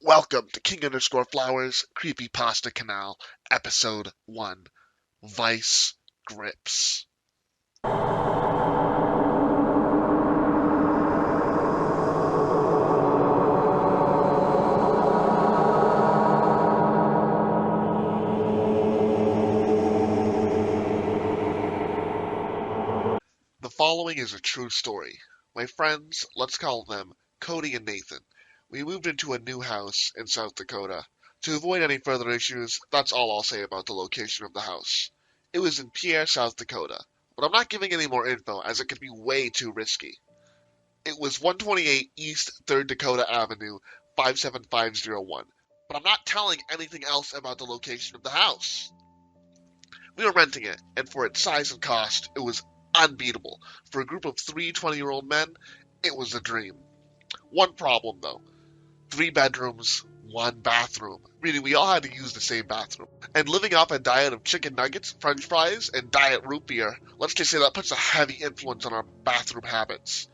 Welcome to King_Flowers Creepypasta Canal, Episode 1, Vice Grips. The following is a true story. My friends, let's call them Cody and Nathan. We moved into a new house in South Dakota. To avoid any further issues, that's all I'll say about the location of the house. It was in Pierre, South Dakota, but I'm not giving any more info as it could be way too risky. It was 128 East 3rd Dakota Avenue, 57501, but I'm not telling anything else about the location of the house. We were renting it, and for its size and cost, it was unbeatable. For a group of three 20-year-old men, it was a dream. One problem, though. 3 bedrooms, 1 bathroom. Meaning we all had to use the same bathroom. And living off a diet of chicken nuggets, french fries, and diet root beer, let's just say that puts a heavy influence on our bathroom habits.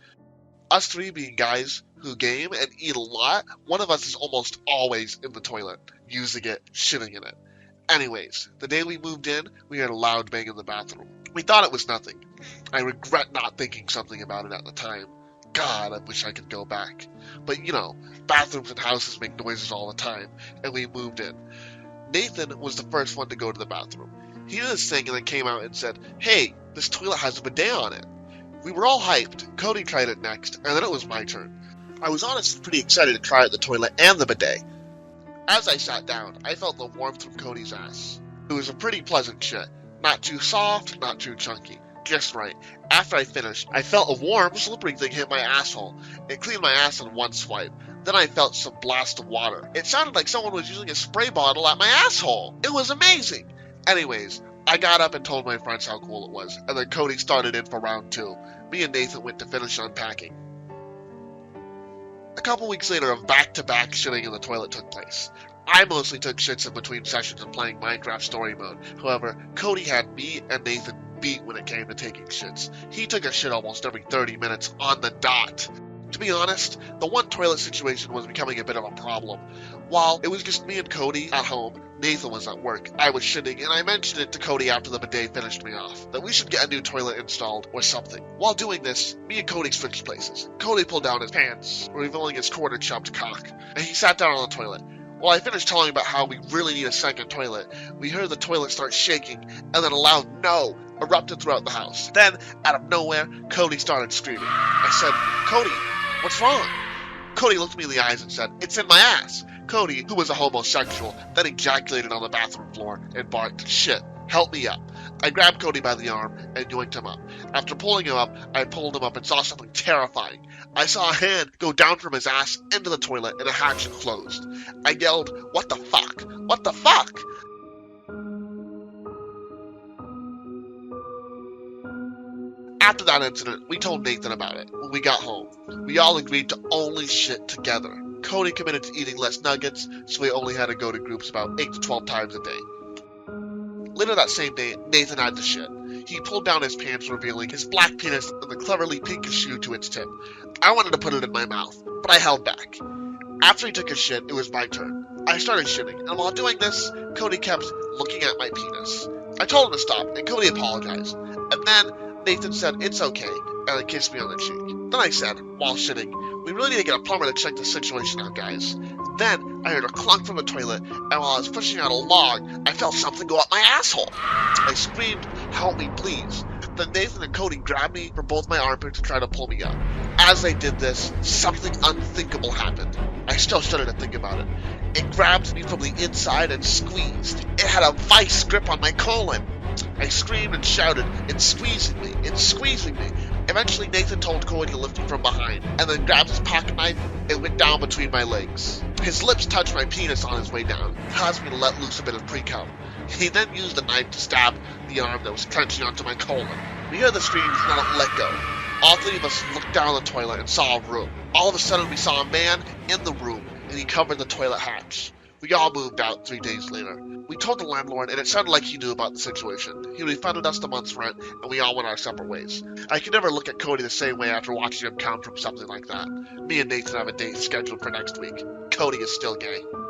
Us 3 being guys who game and eat a lot, one of us is almost always in the toilet, using it, shitting in it. Anyways, the day we moved in, we heard a loud bang in the bathroom. We thought it was nothing. I regret not thinking something about it at the time. God, I wish I could go back. But bathrooms and houses make noises all the time, and we moved in. Nathan was the first one to go to the bathroom. He did his thing and then came out and said, "Hey, this toilet has a bidet on it." We were all hyped. Cody tried it next, and then it was my turn. I was honestly pretty excited to try out the toilet and the bidet. As I sat down, I felt the warmth from Cody's ass. It was a pretty pleasant shit. Not too soft, not too chunky. Just right. After I finished, I felt a warm, slippery thing hit my asshole. It cleaned my ass in one swipe. Then I felt some blast of water. It sounded like someone was using a spray bottle at my asshole. It was amazing. Anyways, I got up and told my friends how cool it was, and then Cody started in for round 2. Me and Nathan went to finish unpacking. A couple weeks later, a back-to-back shitting in the toilet took place. I mostly took shits in between sessions and playing Minecraft story mode. However, Cody had me and Nathan beat when it came to taking shits. He took a shit almost every 30 minutes on the dot. To be honest, the one toilet situation was becoming a bit of a problem. While it was just me and Cody at home, Nathan was at work. I was shitting, and I mentioned it to Cody after the bidet finished me off, that we should get a new toilet installed or something. While doing this, me and Cody switched places. Cody pulled down his pants, revealing his quarter-chubbed cock, and he sat down on the toilet. While I finished telling about how we really need a second toilet, we heard the toilet start shaking, and then a loud "no" erupted throughout the house. Then, out of nowhere, Cody started screaming. I said, "Cody, what's wrong?" Cody looked me in the eyes and said, "It's in my ass." Cody, who was a homosexual, then ejaculated on the bathroom floor and barked, "Shit, help me up." I grabbed Cody by the arm and yoinked him up. After pulling him up, I pulled him up and saw something terrifying. I saw a hand go down from his ass into the toilet and a hatch closed. I yelled, "What the fuck? What the fuck?" After that incident, we told Nathan about it when we got home. We all agreed to only shit together. Cody committed to eating less nuggets, so we only had to go to groups about 8 to 12 times a day. Later that same day, Nathan had to shit. He pulled down his pants, revealing his black penis and the cleverly pinkish shoe to its tip. I wanted to put it in my mouth, but I held back. After he took his shit, it was my turn. I started shitting, and while doing this, Cody kept looking at my penis. I told him to stop, and Cody apologized. And then Nathan said, "It's okay," and then kissed me on the cheek. Then I said, while shitting, "We really need to get a plumber to check the situation out, guys." Then I heard a clunk from the toilet, and while I was pushing out a log, I felt something go up my asshole. I screamed, "Help me, please." Then Nathan and Cody grabbed me from both my armpits to try to pull me up. As they did this, something unthinkable happened. I still shudder to think about it. It grabbed me from the inside and squeezed. It had a vice grip on my colon. I screamed and shouted, "It's squeezing me! It's squeezing me!" Eventually, Nathan told Cody to lift me from behind, and then grabbed his pocket knife and went down between my legs. His lips touched my penis on his way down, causing me to let loose a bit of pre-cum. He then used the knife to stab the arm that was clenching onto my colon. We heard the screams and then it let go. All 3 of us looked down the toilet and saw a room. All of a sudden, we saw a man in the room, and he covered the toilet hatch. We all moved out 3 days later. We told the landlord, and it sounded like he knew about the situation. He refunded us the month's rent, and we all went our separate ways. I could never look at Cody the same way after watching him come from something like that. Me and Nathan have a date scheduled for next week. Cody is still gay.